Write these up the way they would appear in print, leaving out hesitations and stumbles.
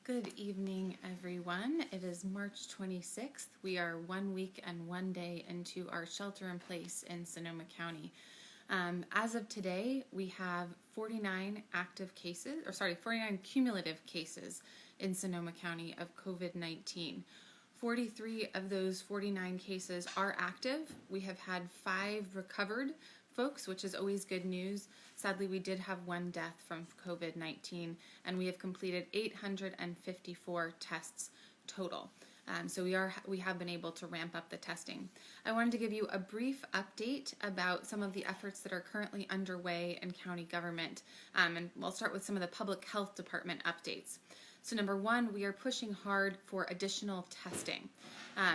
Good evening, everyone. It is March 26th. We are 1 week and 1 day into our shelter in place in Sonoma County. As of today, we have 49 cumulative cases in Sonoma County of COVID-19. 43 of those 49 cases are active. We have had 5 recovered folks, which is always good news. Sadly, we did have 1 death from COVID-19, and we have completed 854 tests total. So we have been able to ramp up the testing. I wanted to give you a brief update about some of the efforts that are currently underway in county government, and we'll start with some of the public health department updates. So number 1, we are pushing hard for additional testing.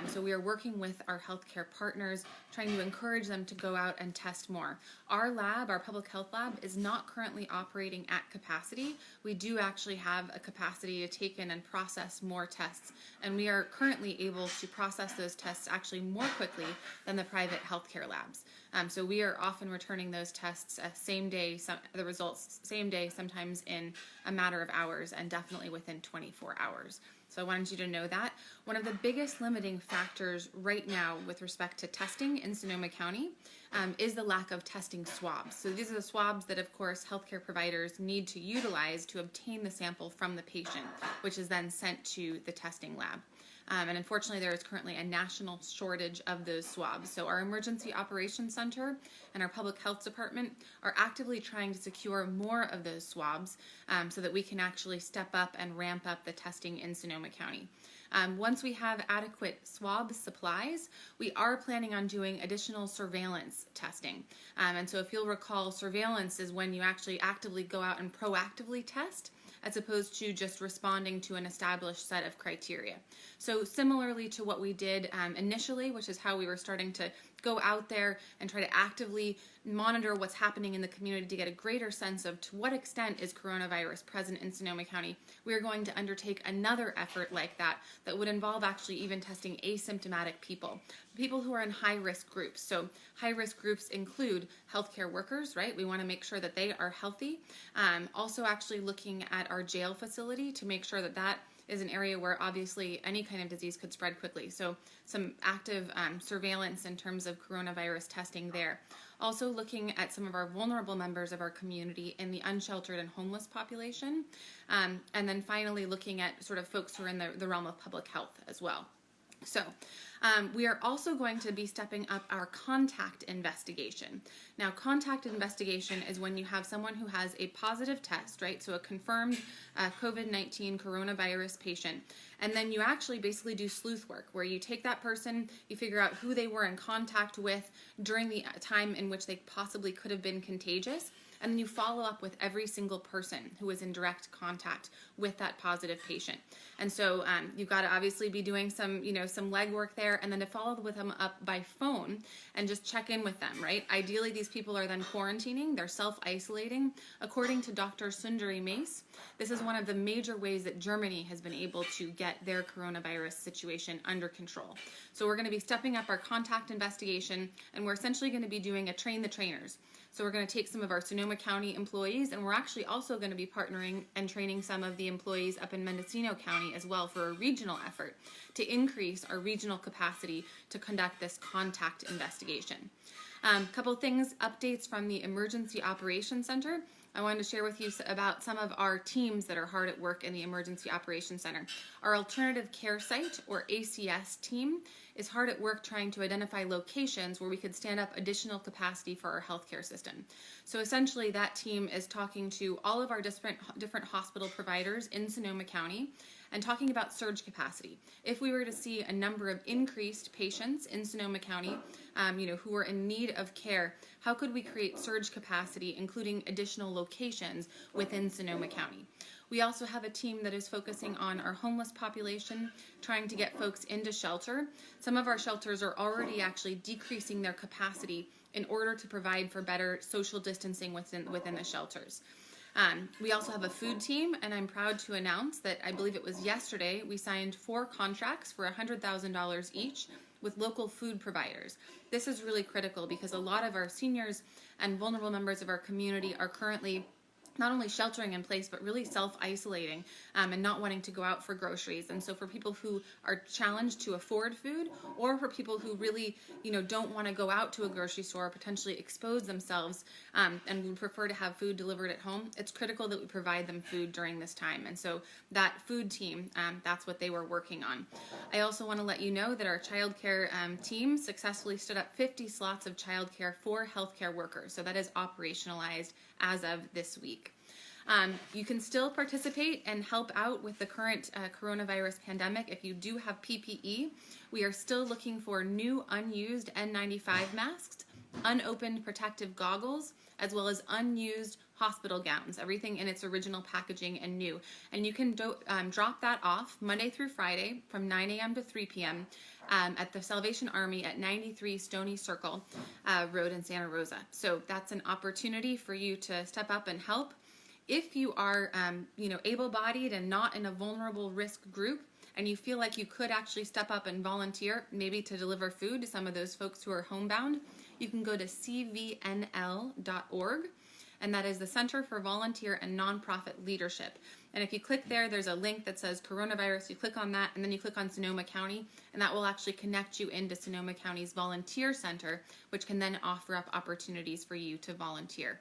So we are working with our healthcare partners, trying to encourage them to go out and test more. Our lab, our public health lab, is not currently operating at capacity. We do actually have a capacity to take in and process more tests, and we are currently able to process those tests actually more quickly than the private healthcare labs. So we are often returning those tests same day, the results same day, sometimes in a matter of hours, and definitely within 24 hours. So I wanted you to know that. One of the biggest limiting factors right now with respect to testing in Sonoma County is the lack of testing swabs. So these are the swabs that, of course, healthcare providers need to utilize to obtain the sample from the patient, which is then sent to the testing lab. And unfortunately, there is currently a national shortage of those swabs. So our Emergency Operations Center and our Public Health Department are actively trying to secure more of those swabs so that we can actually step up and ramp up the testing in Sonoma County. Once we have adequate swab supplies, we are planning on doing additional surveillance testing. And so if you'll recall, surveillance is when you actually actively go out and proactively test, as opposed to just responding to an established set of criteria. So similarly to what we did initially, which is how we were starting to go out there and try to actively monitor what's happening in the community to get a greater sense of to what extent is coronavirus present in Sonoma County, we are going to undertake another effort like that would involve actually even testing asymptomatic people who are in high-risk groups. So high-risk groups include healthcare workers, right? We want to make sure that they are healthy. Also actually looking at our jail facility to make sure that that is an area where obviously any kind of disease could spread quickly. So some active surveillance in terms of coronavirus testing there. Also looking at some of our vulnerable members of our community in the unsheltered and homeless population. And then finally looking at sort of folks who are in the realm of public health as well. So we are also going to be stepping up our contact investigation. Now, contact investigation is when you have someone who has a positive test, right? So a confirmed COVID-19 coronavirus patient. And then you actually basically do sleuth work where you take that person, you figure out who they were in contact with during the time in which they possibly could have been contagious. And then you follow up with every single person who was in direct contact with that positive patient. And so you've got to obviously be doing some legwork there, and then to follow with them up by phone and just check in with them, right? Ideally, these people are then quarantining, they're self-isolating. According to Dr. Sundari Mace, this is one of the major ways that Germany has been able to get their coronavirus situation under control. So we're going to be stepping up our contact investigation, and we're essentially going to be doing a train the trainers. So we're going to take some of our Sonoma County employees, and we're actually also going to be partnering and training some of the employees up in Mendocino County as well for a regional effort to increase our regional capacity to conduct this contact investigation. Couple things, updates from the Emergency Operations Center. I wanted to share with you about some of our teams that are hard at work in the Emergency Operations Center. Our Alternative Care Site, or ACS team, is hard at work trying to identify locations where we could stand up additional capacity for our healthcare system. So essentially that team is talking to all of our different hospital providers in Sonoma County and talking about surge capacity. If we were to see a number of increased patients in Sonoma County, who are in need of care, how could we create surge capacity, including additional locations within Sonoma County? We also have a team that is focusing on our homeless population, trying to get folks into shelter. Some of our shelters are already actually decreasing their capacity in order to provide for better social distancing within the shelters. We also have a food team, and I'm proud to announce that I believe it was yesterday we signed 4 contracts for $100,000 each with local food providers. This is really critical because a lot of our seniors and vulnerable members of our community are currently not only sheltering in place, but really self-isolating and not wanting to go out for groceries. And so for people who are challenged to afford food, or for people who really, don't want to go out to a grocery store or potentially expose themselves and would prefer to have food delivered at home, it's critical that we provide them food during this time. And so that food team, that's what they were working on. I also want to let you know that our childcare team successfully stood up 50 slots of childcare for healthcare workers. So that is operationalized as of this week. You can still participate and help out with the current coronavirus pandemic if you do have PPE. We are still looking for new unused N95 masks, unopened protective goggles, as well as unused hospital gowns, everything in its original packaging and new. And you can drop that off Monday through Friday from 9 a.m. to 3 p.m. At the Salvation Army at 93 Stony Circle Road in Santa Rosa. So that's an opportunity for you to step up and help. If you are, able-bodied and not in a vulnerable risk group, and you feel like you could actually step up and volunteer, maybe to deliver food to some of those folks who are homebound, you can go to cvnl.org, and that is the Center for Volunteer and Nonprofit Leadership. And if you click there, there's a link that says coronavirus. You click on that, and then you click on Sonoma County, and that will actually connect you into Sonoma County's Volunteer Center, which can then offer up opportunities for you to volunteer.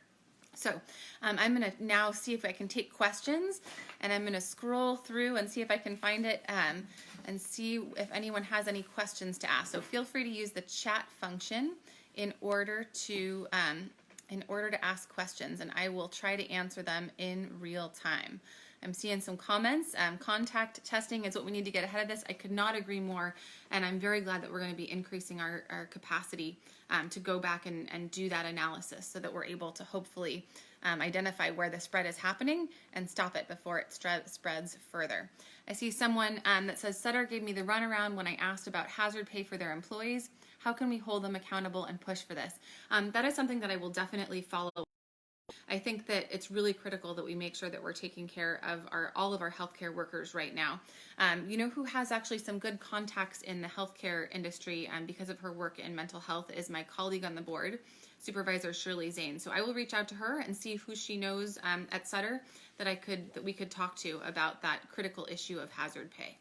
So I'm going to now see if I can take questions, and I'm going to scroll through and see if I can find it and see if anyone has any questions to ask. So feel free to use the chat function in order to ask questions, and I will try to answer them in real time. I'm seeing some comments. Contact testing is what we need to get ahead of this. I could not agree more, and I'm very glad that we're going to be increasing our capacity to go back and do that analysis so that we're able to hopefully identify where the spread is happening and stop it before it spreads further. I see someone that says, Sutter gave me the runaround when I asked about hazard pay for their employees. How can we hold them accountable and push for this? That is something that I will definitely follow. I think that it's really critical that we make sure that we're taking care of all of our healthcare workers right now. Who has actually some good contacts in the healthcare industry because of her work in mental health is my colleague on the board, Supervisor Shirley Zane. So I will reach out to her and see who she knows at Sutter that we could talk to about that critical issue of hazard pay.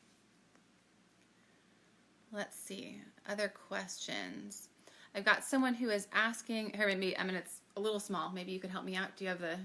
Let's see, other questions. I've got someone who is asking, it's a little small. Maybe you could help me out. Do you have it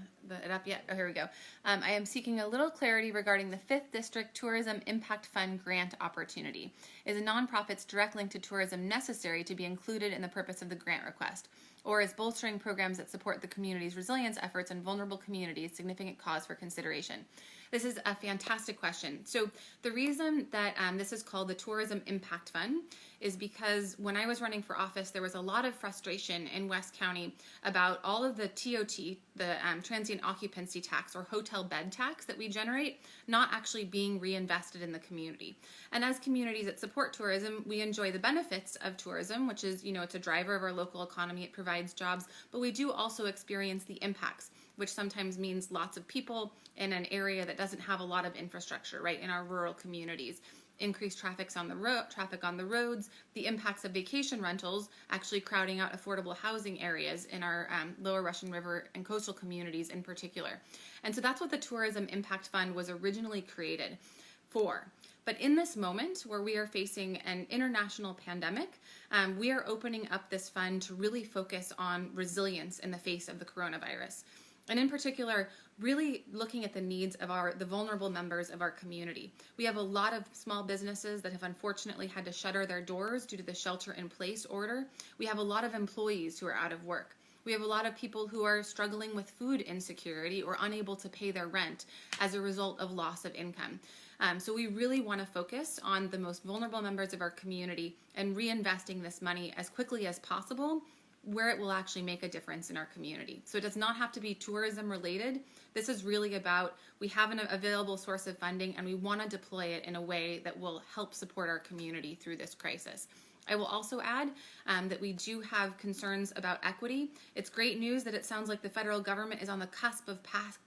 up yet? Oh, here we go. I am seeking a little clarity regarding the 5th District Tourism Impact Fund grant opportunity. Is a nonprofit's direct link to tourism necessary to be included in the purpose of the grant request? Or is bolstering programs that support the community's resilience efforts in vulnerable communities significant cause for consideration? This is a fantastic question. So the reason that this is called the Tourism Impact Fund is because when I was running for office, there was a lot of frustration in West County about all of the TOT, the transient occupancy tax or hotel bed tax that we generate, not actually being reinvested in the community. And as communities that support tourism, we enjoy the benefits of tourism, which is, it's a driver of our local economy, it provides jobs, but we do also experience the impacts, which sometimes means lots of people in an area that doesn't have a lot of infrastructure, right, in our rural communities. Increased traffic on the roads, the impacts of vacation rentals actually crowding out affordable housing areas in our lower Russian River and coastal communities in particular. And so that's what the Tourism Impact Fund was originally created for. But in this moment where we are facing an international pandemic, we are opening up this fund to really focus on resilience in the face of the coronavirus. And in particular, really looking at the needs of the vulnerable members of our community. We have a lot of small businesses that have unfortunately had to shutter their doors due to the shelter-in-place order. We have a lot of employees who are out of work. We have a lot of people who are struggling with food insecurity or unable to pay their rent as a result of loss of income. So we really want to focus on the most vulnerable members of our community and reinvesting this money as quickly as possible where it will actually make a difference in our community. So it does not have to be tourism related. This is really about, we have an available source of funding and we want to deploy it in a way that will help support our community through this crisis. I will also add that we do have concerns about equity. It's great news that it sounds like the federal government is on the cusp of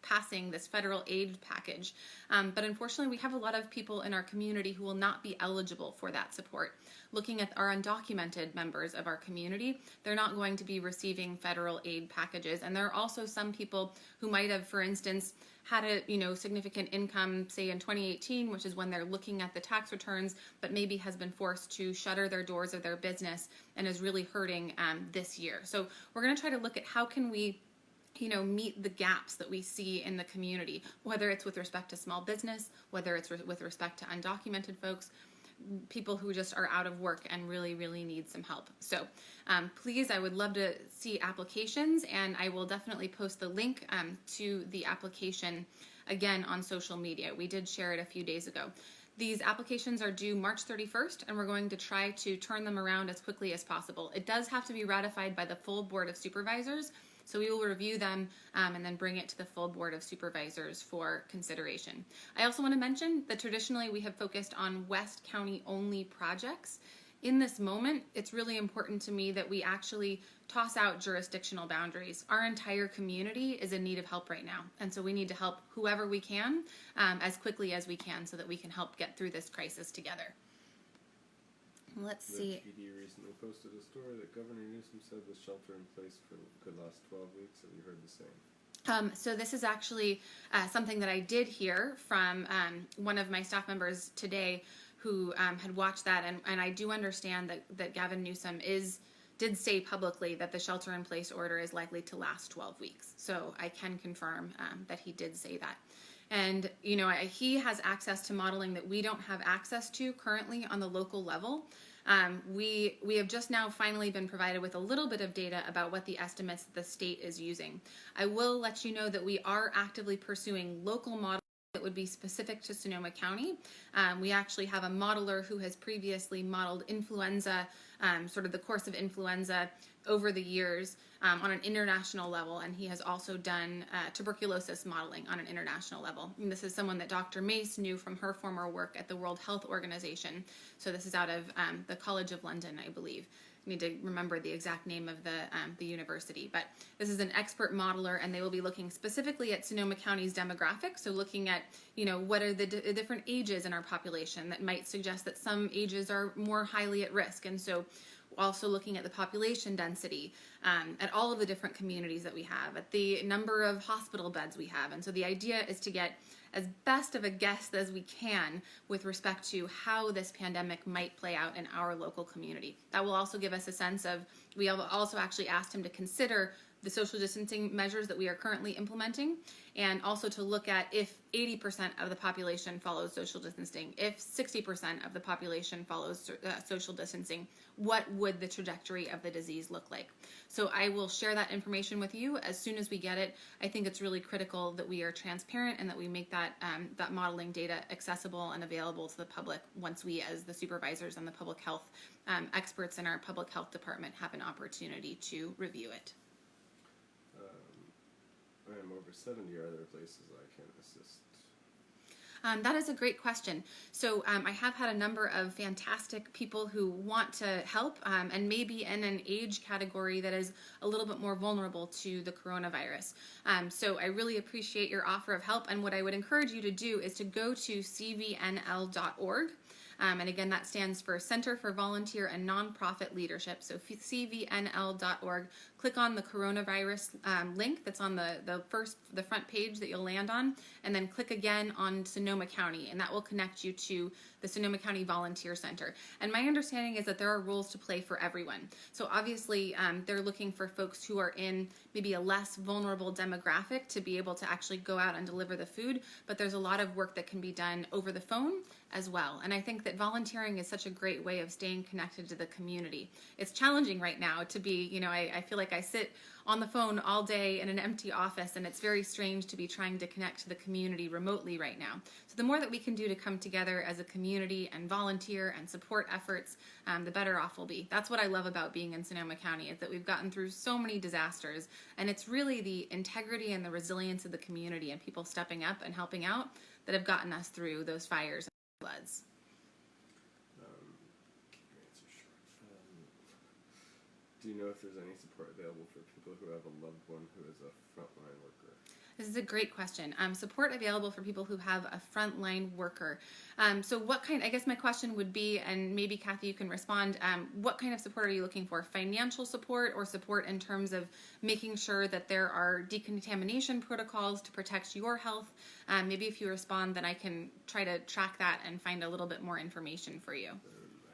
passing this federal aid package. But unfortunately, we have a lot of people in our community who will not be eligible for that support. Looking at our undocumented members of our community, they're not going to be receiving federal aid packages. And there are also some people who might have, for instance, had a significant income, say in 2018, which is when they're looking at the tax returns, but maybe has been forced to shutter their doors of their business and is really hurting this year. So we're going to try to look at how can we meet the gaps that we see in the community, whether it's with respect to small business, whether it's with respect to undocumented folks, people who just are out of work and really, really need some help. So please, I would love to see applications, and I will definitely post the link to the application again on social media. We did share it a few days ago. These applications are due March 31st, and we're going to try to turn them around as quickly as possible. It does have to be ratified by the full Board of Supervisors, so we will review them and then bring it to the full Board of Supervisors for consideration. I also want to mention that traditionally we have focused on West County only projects. In this moment, it's really important to me that we actually toss out jurisdictional boundaries. Our entire community is in need of help right now, and so we need to help whoever we can as quickly as we can so that we can help get through this crisis together. Let's see. The PD recently posted a story that Governor Newsom said was shelter in place could last 12 weeks. Have you heard the same? So this is actually something that I did hear from one of my staff members today who had watched that, and I do understand that Gavin Newsom did say publicly that the shelter-in-place order is likely to last 12 weeks. So I can confirm that he did say that. And, he has access to modeling that we don't have access to currently on the local level. We have just now finally been provided with a little bit of data about what the estimates that the state is using. I will let you know that we are actively pursuing local models that would be specific to Sonoma County. We actually have a modeler who has previously modeled influenza, sort of the course of influenza over the years on an international level, and he has also done tuberculosis modeling on an international level. And this is someone that Dr. Mace knew from her former work at the World Health Organization. So this is out of the College of London, I believe. I need to remember the exact name of the university, but this is an expert modeler, and they will be looking specifically at Sonoma County's demographics. So looking at, what are the different ages in our population that might suggest that some ages are more highly at risk. And so also looking at the population density, at all of the different communities that we have, at the number of hospital beds we have. And so the idea is to get as best of a guess as we can with respect to how this pandemic might play out in our local community. That will also give us a sense of, we have also actually asked him to consider the social distancing measures that we are currently implementing, and also to look at if 80% of the population follows social distancing, if 60% of the population follows social distancing, what would the trajectory of the disease look like? So I will share that information with you as soon as we get it. I think it's really critical that we are transparent and that we make that modeling data accessible and available to the public once we, as the supervisors and the public health experts in our public health department, have an opportunity to review it. I am over 70 other places I can assist. That is a great question. So I have had a number of fantastic people who want to help and maybe in an age category that is a little bit more vulnerable to the coronavirus. So I really appreciate your offer of help, and what I would encourage you to do is to go to cvnl.org. And again, that stands for Center for Volunteer and Nonprofit Leadership. So cvnl.org. Click on the coronavirus link that's on the front page that you'll land on, and then click again on Sonoma County, and that will connect you to the Sonoma County Volunteer Center. And my understanding is that there are roles to play for everyone. So obviously, they're looking for folks who are in maybe a less vulnerable demographic to be able to actually go out and deliver the food, but there's a lot of work that can be done over the phone as well. And I think that volunteering is such a great way of staying connected to the community. It's challenging right now to be, I feel like I sit on the phone all day in an empty office, and it's very strange to be trying to connect to the community remotely right now. So the more that we can do to come together as a community and volunteer and support efforts, the better off we'll be. That's what I love about being in Sonoma County, is that we've gotten through so many disasters, and it's really the integrity and the resilience of the community and people stepping up and helping out that have gotten us through those fires and floods. Do you know if there's any support available for people who have a loved one who is a frontline worker? This is a great question. Support available for people who have a frontline worker. So what kind, I guess my question would be, and maybe Kathy, you can respond, what kind of support are you looking for? Financial support or support in terms of making sure that there are decontamination protocols to protect your health? Maybe if you respond, then I can try to track that and find a little bit more information for you.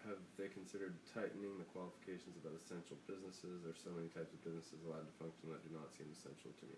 Have they considered tightening the qualifications about essential businesses? There's so many types of businesses allowed to function that do not seem essential to me.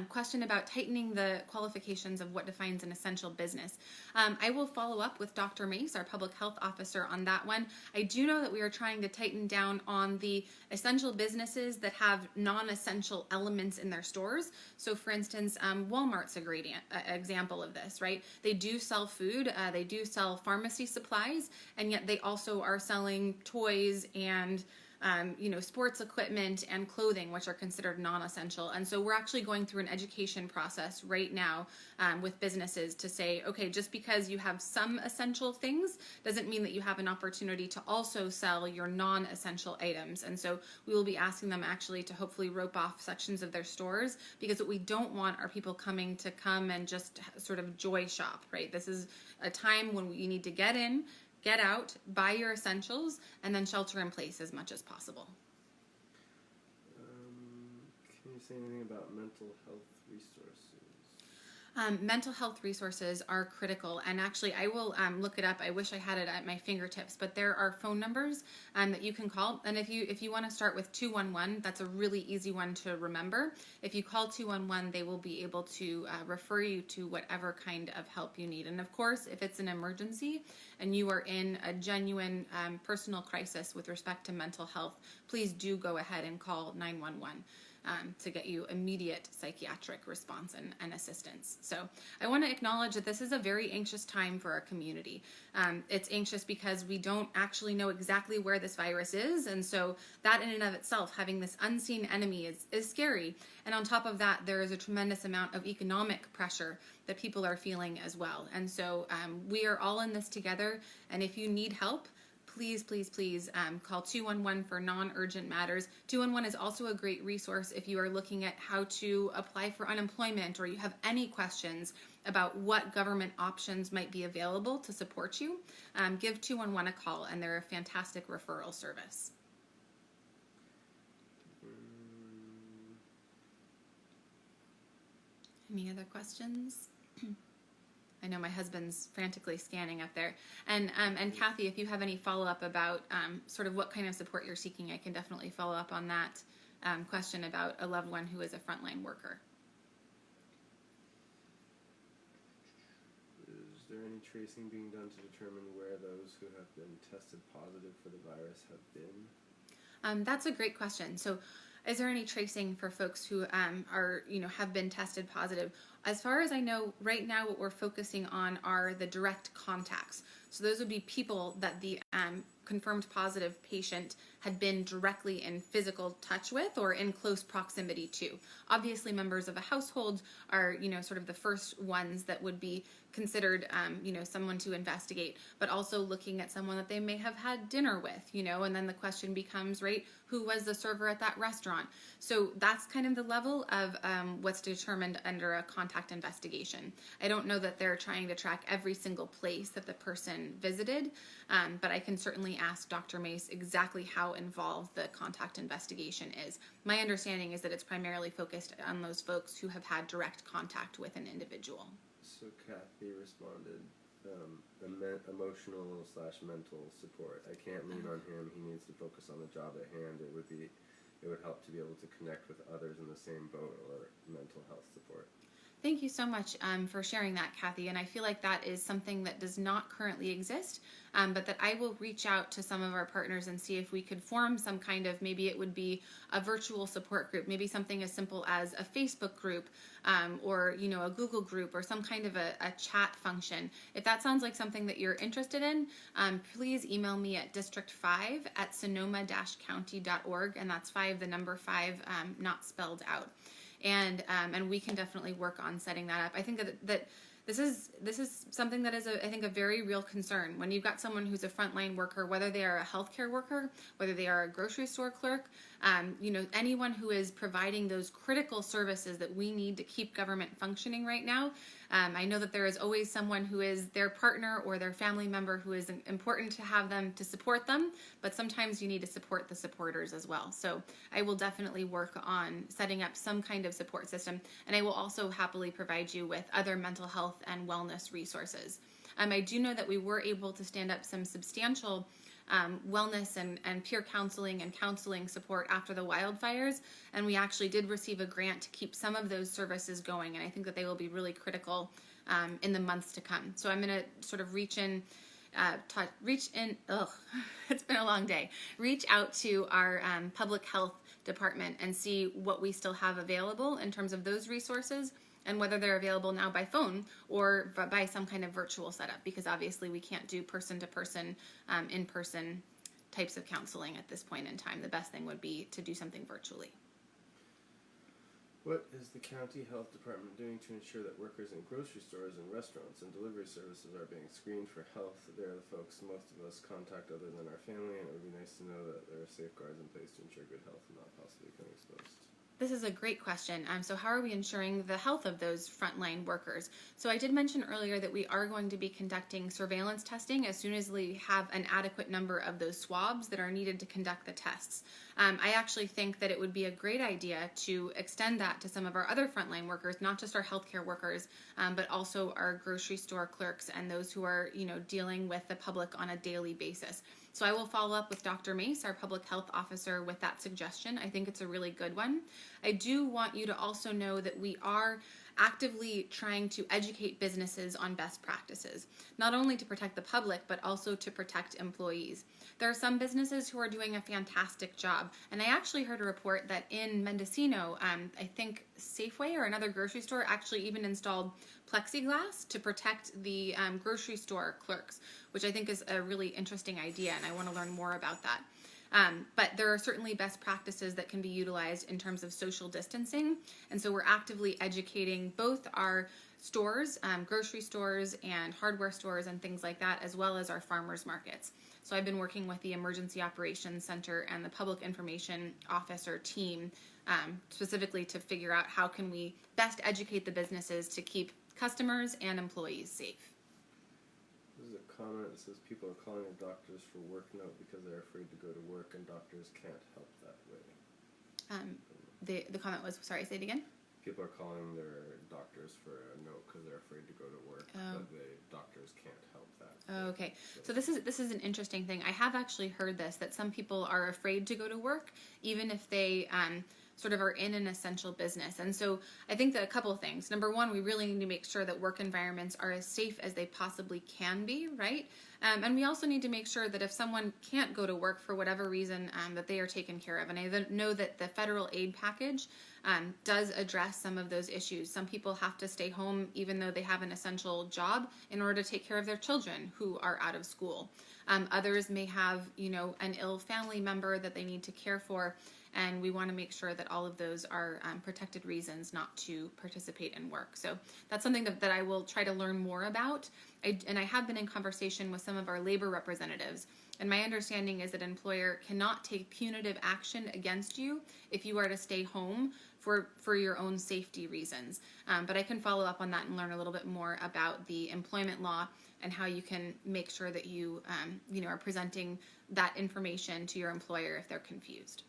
Question about tightening the qualifications of what defines an essential business. I will follow up with Dr. Mace, our public health officer, on that one. I do know that we are trying to tighten down on the essential businesses that have non-essential elements in their stores. So for instance, Walmart's a great example of this, right? They do sell food, they do sell pharmacy supplies, and yet they also are selling toys and sports equipment and clothing, which are considered non-essential. And so we're actually going through an education process right now with businesses to say, okay, just because you have some essential things doesn't mean that you have an opportunity to also sell your non-essential items. And so we will be asking them actually to hopefully rope off sections of their stores, because what we don't want are people coming to come and just sort of joy shop, right? This is a time when you need to get in, get out, buy your essentials, and then shelter in place as much as possible. Can you say anything about mental health resources? Mental health resources are critical, and actually I will look it up. I wish I had it at my fingertips, but there are phone numbers that you can call, and if you want to start with 211, that's a really easy one to remember. If you call 211, they will be able to refer you to whatever kind of help you need. And of course, if it's an emergency and you are in a genuine personal crisis with respect to mental health, please do go ahead and call 911. To get you immediate psychiatric response and assistance. So I want to acknowledge that this is a very anxious time for our community. It's anxious because we don't actually know exactly where this virus is, and so that in and of itself, having this unseen enemy is scary. And on top of that, there is a tremendous amount of economic pressure that people are feeling as well. And so we are all in this together, and if you need help, please call 211 for non-urgent matters. 211 is also a great resource if you are looking at how to apply for unemployment, or you have any questions about what government options might be available to support you. Give 211 a call, and they're a fantastic referral service. Any other questions? I know my husband's frantically scanning up there. And Kathy, if you have any follow-up about sort of what kind of support you're seeking, I can definitely follow up on that question about a loved one who is a frontline worker. Is there any tracing being done to determine where those who have been tested positive for the virus have been? That's a great question. So is there any tracing for folks who have been tested positive? As far as I know, right now what we're focusing on are the direct contacts. So those would be people that the confirmed positive patient had been directly in physical touch with or in close proximity to. Obviously, members of a household are, sort of the first ones that would be considered, someone to investigate, but also looking at someone that they may have had dinner with, and then the question becomes, right, who was the server at that restaurant? So that's kind of the level of what's determined under a contact investigation. I don't know that they're trying to track every single place that the person visited, but I can certainly ask Dr. Mace exactly how involved the contact investigation is. My understanding is that it's primarily focused on those folks who have had direct contact with an individual. So Kathy responded, emotional/mental support. I can't lean on him. He needs to focus on the job at hand. It would help to be able to connect with others in the same boat, or mental health support. Thank you so much for sharing that, Kathy. And I feel like that is something that does not currently exist, but that I will reach out to some of our partners and see if we could form some kind of, maybe it would be a virtual support group, maybe something as simple as a Facebook group or, a Google group or some kind of a chat function. If that sounds like something that you're interested in, please email me at district5@sonoma-county.org. And that's 5, the number 5, not spelled out. And we can definitely work on setting that up. I think that This is something that is, I think, a very real concern. When you've got someone who's a frontline worker, whether they are a healthcare worker, whether they are a grocery store clerk, anyone who is providing those critical services that we need to keep government functioning right now. I know that there is always someone who is their partner or their family member who is important to have them to support them, but sometimes you need to support the supporters as well. So I will definitely work on setting up some kind of support system, and I will also happily provide you with other mental health and wellness resources. I do know that we were able to stand up some substantial wellness and peer counseling and counseling support after the wildfires, and we actually did receive a grant to keep some of those services going, and I think that they will be really critical in the months to come. So I'm going to sort of reach in, it's been a long day, reach out to our public health department and see what we still have available in terms of those resources, and whether they're available now by phone or by some kind of virtual setup, because obviously we can't do person-to-person, in-person types of counseling at this point in time. The best thing would be to do something virtually. What is the county health department doing to ensure that workers in grocery stores and restaurants and delivery services are being screened for health? They're the folks most of us contact other than our family, and it would be nice to know that there are safeguards in place to ensure good health and not possibly become exposed. This is a great question. So how are we ensuring the health of those frontline workers? So I did mention earlier that we are going to be conducting surveillance testing as soon as we have an adequate number of those swabs that are needed to conduct the tests. I actually think that it would be a great idea to extend that to some of our other frontline workers, not just our healthcare workers, but also our grocery store clerks and those who are, dealing with the public on a daily basis. So I will follow up with Dr. Mace, our public health officer, with that suggestion. I think it's a really good one. I do want you to also know that we are actively trying to educate businesses on best practices, not only to protect the public, but also to protect employees. There are some businesses who are doing a fantastic job, and I actually heard a report that in Mendocino, I think Safeway or another grocery store actually even installed plexiglass to protect the grocery store clerks, which I think is a really interesting idea, and I want to learn more about that. But there are certainly best practices that can be utilized in terms of social distancing, and so we're actively educating both our stores, grocery stores and hardware stores and things like that, as well as our farmers markets. So I've been working with the Emergency Operations Center and the Public Information Officer team specifically to figure out how can we best educate the businesses to keep customers and employees safe. This is a comment that says people are calling their doctors for work note because they're afraid to go to work, and doctors can't help that way. The comment was, sorry, say it again? People are calling their doctors for a note because they're afraid to go to work, but doctors can't help that. Oh, okay. So this is an interesting thing. I have actually heard this, that some people are afraid to go to work, even if they sort of are in an essential business. And so I think that a couple of things. Number one, we really need to make sure that work environments are as safe as they possibly can be, right? And we also need to make sure that if someone can't go to work for whatever reason, that they are taken care of. And I know that the federal aid package does address some of those issues. Some people have to stay home even though they have an essential job in order to take care of their children who are out of school. Others may have, an ill family member that they need to care for. And we want to make sure that all of those are protected reasons not to participate in work. So that's something that I will try to learn more about. And I have been in conversation with some of our labor representatives. And my understanding is that an employer cannot take punitive action against you if you are to stay home for your own safety reasons. But I can follow up on that and learn a little bit more about the employment law and how you can make sure that you, are presenting that information to your employer if they're confused.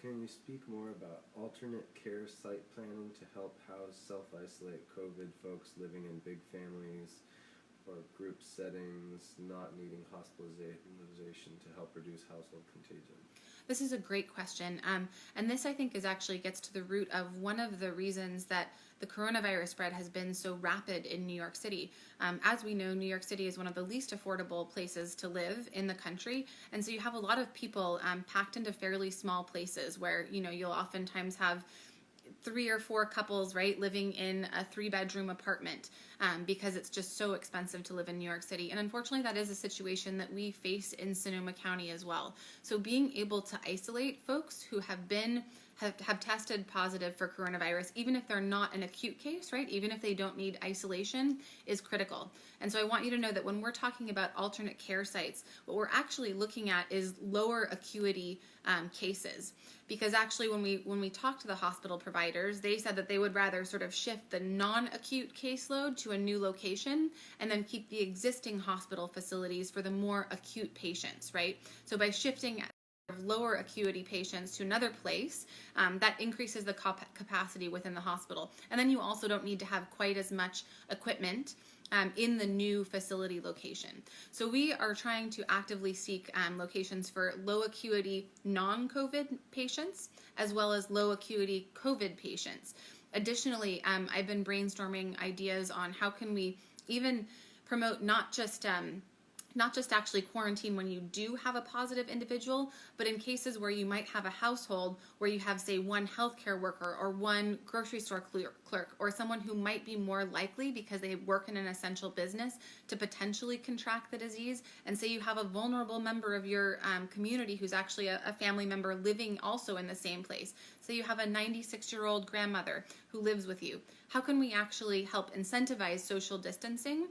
Can you speak more about alternate care site planning to help house self-isolate COVID folks living in big families or group settings, not needing hospitalization to help reduce household contagion? This is a great question. And this, I think, actually gets to the root of one of the reasons that the coronavirus spread has been so rapid in New York City. As we know, New York City is one of the least affordable places to live in the country. And so you have a lot of people packed into fairly small places where, you'll oftentimes have 3 or 4 couples, right, living in a 3-bedroom apartment because it's just so expensive to live in New York City. And unfortunately, that is a situation that we face in Sonoma County as well. So being able to isolate folks who have been have tested positive for coronavirus, even if they're not an acute case, right? Even if they don't need isolation, is critical. And so I want you to know that when we're talking about alternate care sites, what we're actually looking at is lower acuity cases. Because actually when we talked to the hospital providers, they said that they would rather sort of shift the non-acute caseload to a new location and then keep the existing hospital facilities for the more acute patients, right? So by shifting lower acuity patients to another place, that increases the capacity within the hospital. And then you also don't need to have quite as much equipment in the new facility location. So we are trying to actively seek locations for low acuity non-COVID patients as well as low acuity COVID patients. Additionally, I've been brainstorming ideas on how can we even promote not just actually quarantine when you do have a positive individual, but in cases where you might have a household where you have, say, one healthcare worker or one grocery store clerk or someone who might be more likely because they work in an essential business to potentially contract the disease. And say you have a vulnerable member of your community who's actually a family member living also in the same place. So you have a 96-year-old grandmother who lives with you. How can we actually help incentivize social distancing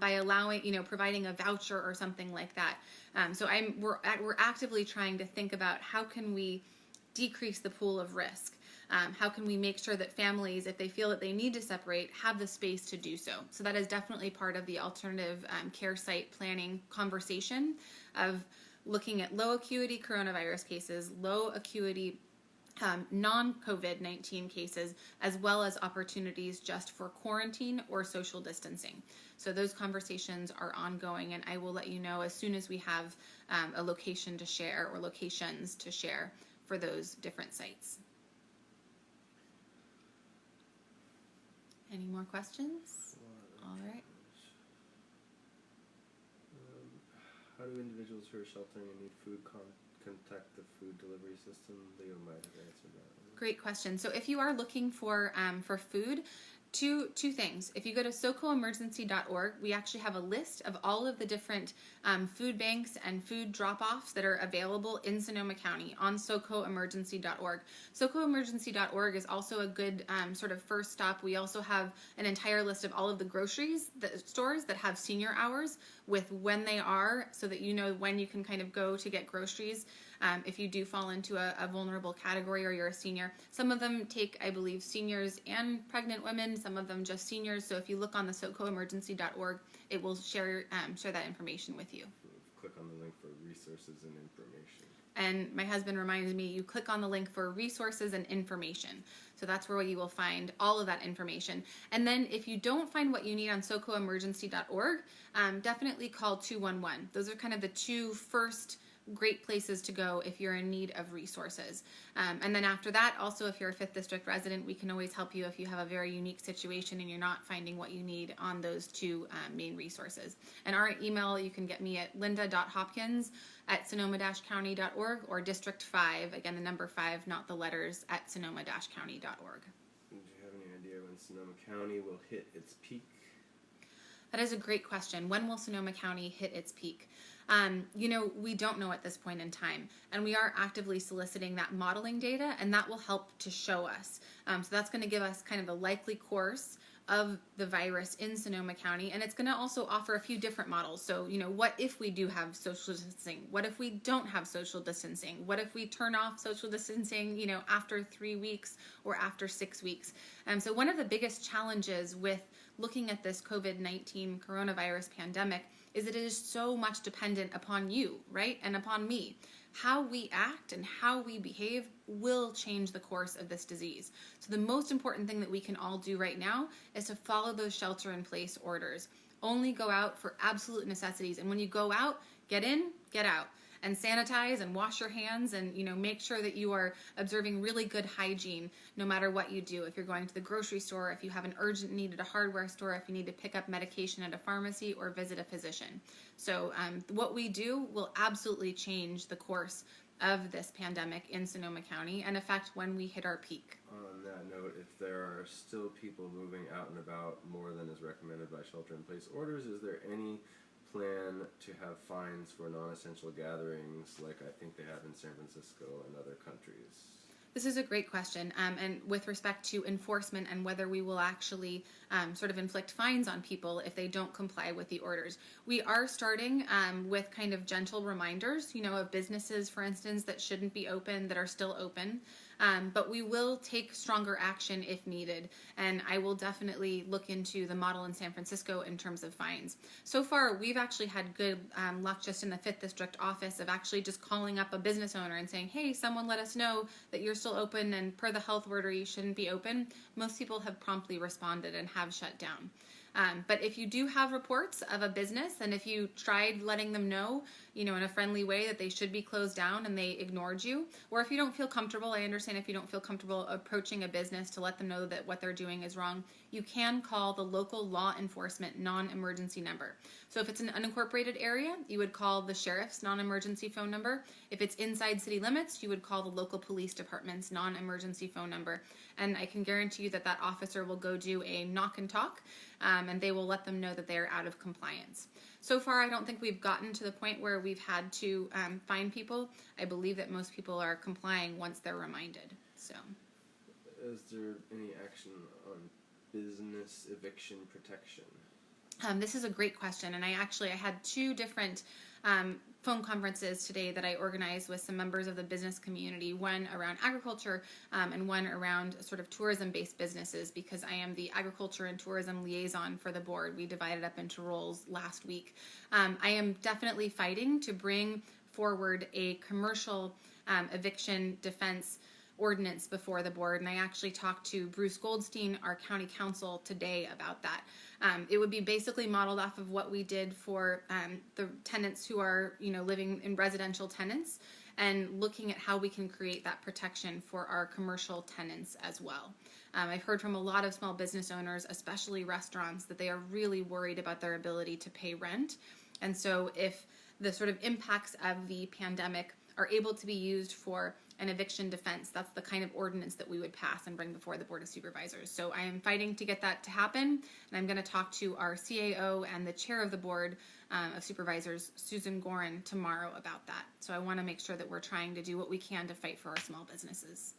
by allowing, providing a voucher or something like that? So we're actively trying to think about how can we decrease the pool of risk. How can we make sure that families, if they feel that they need to separate, have the space to do so? So that is definitely part of the alternative care site planning conversation of looking at low acuity coronavirus cases, low acuity non-COVID-19 cases, as well as opportunities just for quarantine or social distancing. So those conversations are ongoing, and I will let you know as soon as we have a location to share or locations to share for those different sites. Any more questions? All right. How do individuals who are sheltering and need food contact the food delivery system? Leo might have answered that one. Great question. So if you are looking for food, two things. If you go to socoemergency.org, we actually have a list of all of the different food banks and food drop-offs that are available in Sonoma County on socoemergency.org. Socoemergency.org is also a good sort of first stop. We also have an entire list of all of the stores that have senior hours with when they are, so that you know when you can kind of go to get groceries. If you do fall into a vulnerable category or you're a senior. Some of them take, I believe, seniors and pregnant women, some of them just seniors. So if you look on the socoemergency.org, it will share that information with you. Click on the link for resources and information. And my husband reminds me, you click on the link for resources and information. So that's where you will find all of that information. And then if you don't find what you need on socoemergency.org, definitely call 211. Those are kind of the two first great places to go if you're in need of resources. And then after that, also if you're a 5th District resident, we can always help you if you have a very unique situation and you're not finding what you need on those two main resources. And our email, you can get me at linda.hopkins@sonoma-county.org or District 5, again the number 5, not the letters, at sonoma-county.org. Do you have any idea when Sonoma County will hit its peak? That is a great question. When will Sonoma County hit its peak? We don't know at this point in time, and we are actively soliciting that modeling data, and that will help to show us. So that's going to give us kind of the likely course of the virus in Sonoma County, and it's going to also offer a few different models. So, what if we do have social distancing? What if we don't have social distancing? What if we turn off social distancing, after 3 weeks or after 6 weeks? So one of the biggest challenges with looking at this COVID-19 coronavirus pandemic is that it is so much dependent upon you, right? And upon me. How we act and how we behave will change the course of this disease. So the most important thing that we can all do right now is to follow those shelter-in-place orders. Only go out for absolute necessities. And when you go out, get in, get out. And sanitize and wash your hands and, make sure that you are observing really good hygiene no matter what you do. If you're going to the grocery store, if you have an urgent need at a hardware store, if you need to pick up medication at a pharmacy or visit a physician. So what we do will absolutely change the course of this pandemic in Sonoma County and affect when we hit our peak. On that note, if there are still people moving out and about more than is recommended by shelter-in-place orders, is there any plan to have fines for non-essential gatherings like I think they have in San Francisco and other countries? This is a great question. And with respect to enforcement and whether we will actually sort of inflict fines on people if they don't comply with the orders, we are starting with kind of gentle reminders, of businesses, for instance, that shouldn't be open, that are still open. But we will take stronger action if needed. And I will definitely look into the model in San Francisco in terms of fines. So far, we've actually had good luck just in the 5th District office of actually just calling up a business owner and saying, hey, someone let us know that you're still open and per the health order you shouldn't be open. Most people have promptly responded and have shut down. But if you do have reports of a business and if you tried letting them know, in a friendly way that they should be closed down and they ignored you, or if you don't feel comfortable, I understand if you don't feel comfortable approaching a business to let them know that what they're doing is wrong, you can call the local law enforcement non-emergency number. So if it's an unincorporated area, you would call the sheriff's non-emergency phone number. If it's inside city limits, you would call the local police department's non-emergency phone number. And I can guarantee you that that officer will go do a knock and talk, and they will let them know that they are out of compliance. So far, I don't think we've gotten to the point where we've had to fine people. I believe that most people are complying once they're reminded. So, is there any action on business eviction protection? This is a great question, and I had 2 different phone conferences today that I organized with some members of the business community, one around agriculture and one around sort of tourism-based businesses, because I am the agriculture and tourism liaison for the board. We divided up into roles last week. I am definitely fighting to bring forward a commercial eviction defense ordinance before the board, and I actually talked to Bruce Goldstein, our county counsel, today about that. It would be basically modeled off of what we did for the tenants who are, living in residential tenants, and looking at how we can create that protection for our commercial tenants as well. I've heard from a lot of small business owners, especially restaurants, that they are really worried about their ability to pay rent. And so if the sort of impacts of the pandemic are able to be used for an eviction defense, that's the kind of ordinance that we would pass and bring before the Board of Supervisors. So I am fighting to get that to happen, and I'm going to talk to our CAO and the chair of the Board of Supervisors, Susan Gorin, tomorrow about that. So I want to make sure that we're trying to do what we can to fight for our small businesses.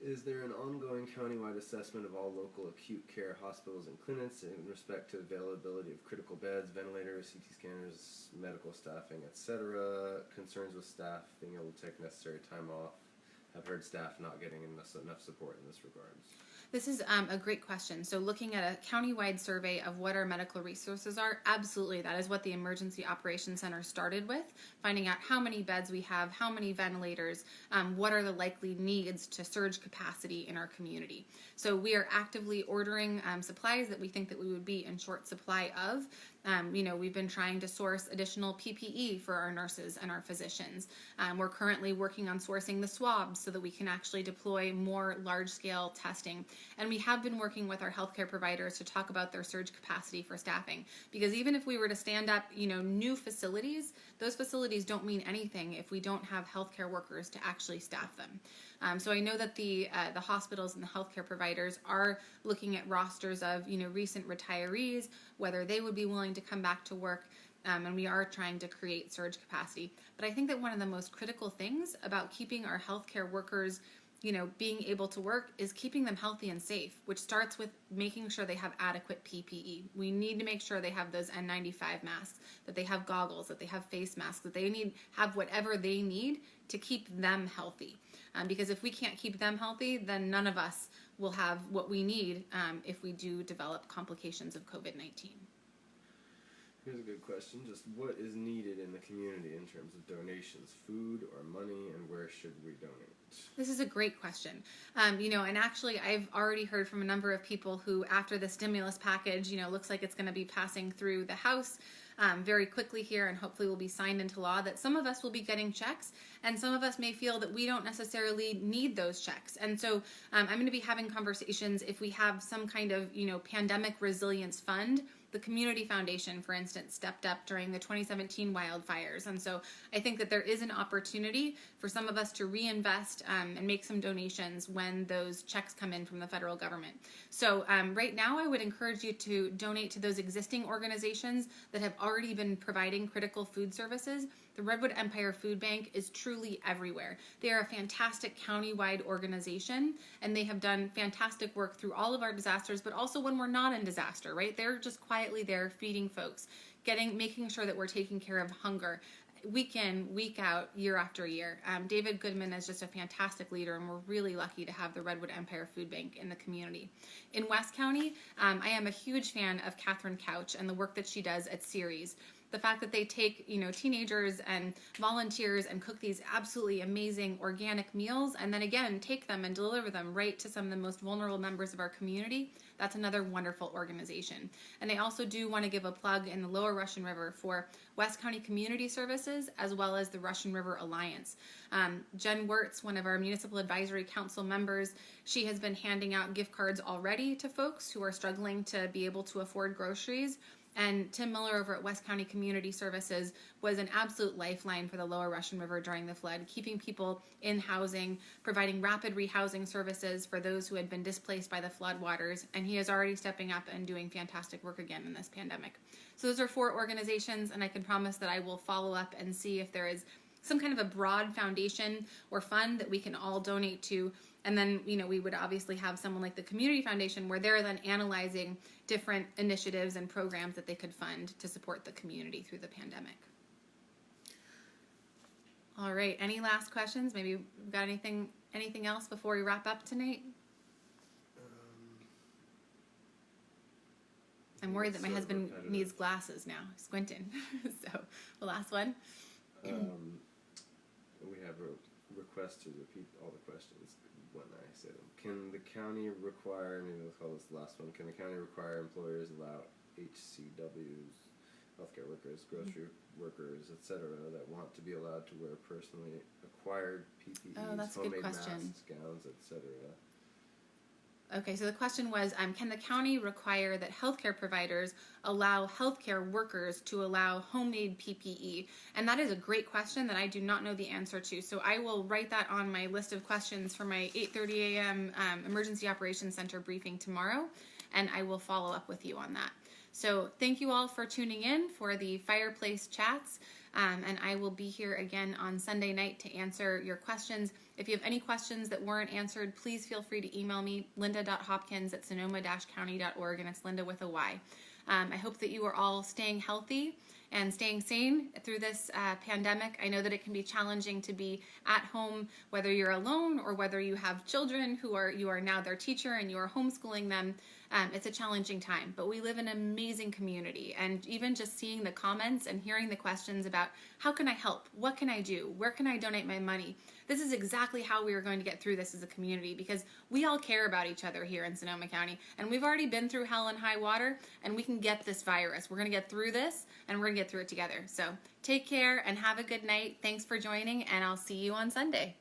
Is there an ongoing countywide assessment of all local acute care hospitals and clinics in respect to availability of critical beds, ventilators, CT scanners, medical staffing, etc.? Concerns with staff being able to take necessary time off. I've heard staff not getting enough support in this regard. This is a great question. So looking at a countywide survey of what our medical resources are, absolutely, that is what the Emergency Operations Center started with, finding out how many beds we have, how many ventilators, what are the likely needs to surge capacity in our community. So we are actively ordering supplies that we think that we would be in short supply of. We've been trying to source additional PPE for our nurses and our physicians. We're currently working on sourcing the swabs so that we can actually deploy more large-scale testing. And we have been working with our healthcare providers to talk about their surge capacity for staffing. Because even if we were to stand up, new facilities, those facilities don't mean anything if we don't have healthcare workers to actually staff them. So I know that the hospitals and the healthcare providers are looking at rosters of recent retirees, whether they would be willing to come back to work, and we are trying to create surge capacity. But I think that one of the most critical things about keeping our healthcare workers being able to work is keeping them healthy and safe, which starts with making sure they have adequate PPE. We need to make sure they have those N95 masks, that they have goggles, that they have face masks, that they have whatever they need to keep them healthy. Because if we can't keep them healthy, then none of us will have what we need if we do develop complications of COVID-19. Here's a good question. Just what is needed in the community in terms of donations, food or money, and where should we donate? This is a great question. And actually I've already heard from a number of people who, after the stimulus package, looks like it's going to be passing through the House very quickly here and hopefully will be signed into law, that some of us will be getting checks and some of us may feel that we don't necessarily need those checks. And so I'm going to be having conversations if we have some kind of, pandemic resilience fund. The Community Foundation, for instance, stepped up during the 2017 wildfires. And so I think that there is an opportunity for some of us to reinvest and make some donations when those checks come in from the federal government. So right now, I would encourage you to donate to those existing organizations that have already been providing critical food services. The Redwood Empire Food Bank is truly everywhere. They are a fantastic county-wide organization, and they have done fantastic work through all of our disasters, but also when we're not in disaster, right? They're just quietly there feeding folks, making sure that we're taking care of hunger week in, week out, year after year. David Goodman is just a fantastic leader, and we're really lucky to have the Redwood Empire Food Bank in the community. In West County, I am a huge fan of Catherine Couch and the work that she does at Ceres. The fact that they take, teenagers and volunteers and cook these absolutely amazing organic meals, and then again, take them and deliver them right to some of the most vulnerable members of our community. That's another wonderful organization. And I also do want to give a plug in the Lower Russian River for West County Community Services, as well as the Russian River Alliance. Jen Wirtz, one of our Municipal Advisory Council members, she has been handing out gift cards already to folks who are struggling to be able to afford groceries. And Tim Miller over at West County Community Services was an absolute lifeline for the Lower Russian River during the flood, keeping people in housing, providing rapid rehousing services for those who had been displaced by the floodwaters, and he is already stepping up and doing fantastic work again in this pandemic. So those are 4 organizations, and I can promise that I will follow up and see if there is some kind of a broad foundation or fund that we can all donate to. And then, we would obviously have someone like the Community Foundation where they're then analyzing different initiatives and programs that they could fund to support the community through the pandemic. All right, any last questions? Maybe we've got anything else before we wrap up tonight? I'm worried that my husband needs glasses now, squinting. So, the last one. We have a request to repeat all the questions when I say them. Can the county require, maybe we'll call this the last one, can the county require employers allow HCWs, healthcare workers, grocery workers, etc., that want to be allowed to wear personally acquired PPEs, that's a good homemade question. masks, gowns, etc.? Okay, so the question was, can the county require that healthcare providers allow healthcare workers to allow homemade PPE? And that is a great question that I do not know the answer to. So I will write that on my list of questions for my 8:30 a.m. Emergency Operations Center briefing tomorrow, and I will follow up with you on that. So thank you all for tuning in for the Fireplace Chats, and I will be here again on Sunday night to answer your questions. If you have any questions that weren't answered, please feel free to email me, linda.hopkins@sonoma-county.org, and it's Linda with a Y. I hope that you are all staying healthy and staying sane through this pandemic. I know that it can be challenging to be at home, whether you're alone or whether you have children you are now their teacher and you are homeschooling them. It's a challenging time, but we live in an amazing community, and even just seeing the comments and hearing the questions about how can I help, what can I do, where can I donate my money, this is exactly how we are going to get through this as a community, because we all care about each other here in Sonoma County, and we've already been through hell and high water, and we can get this virus. We're going to get through this, and we're going to get through it together. So take care and have a good night. Thanks for joining, and I'll see you on Sunday.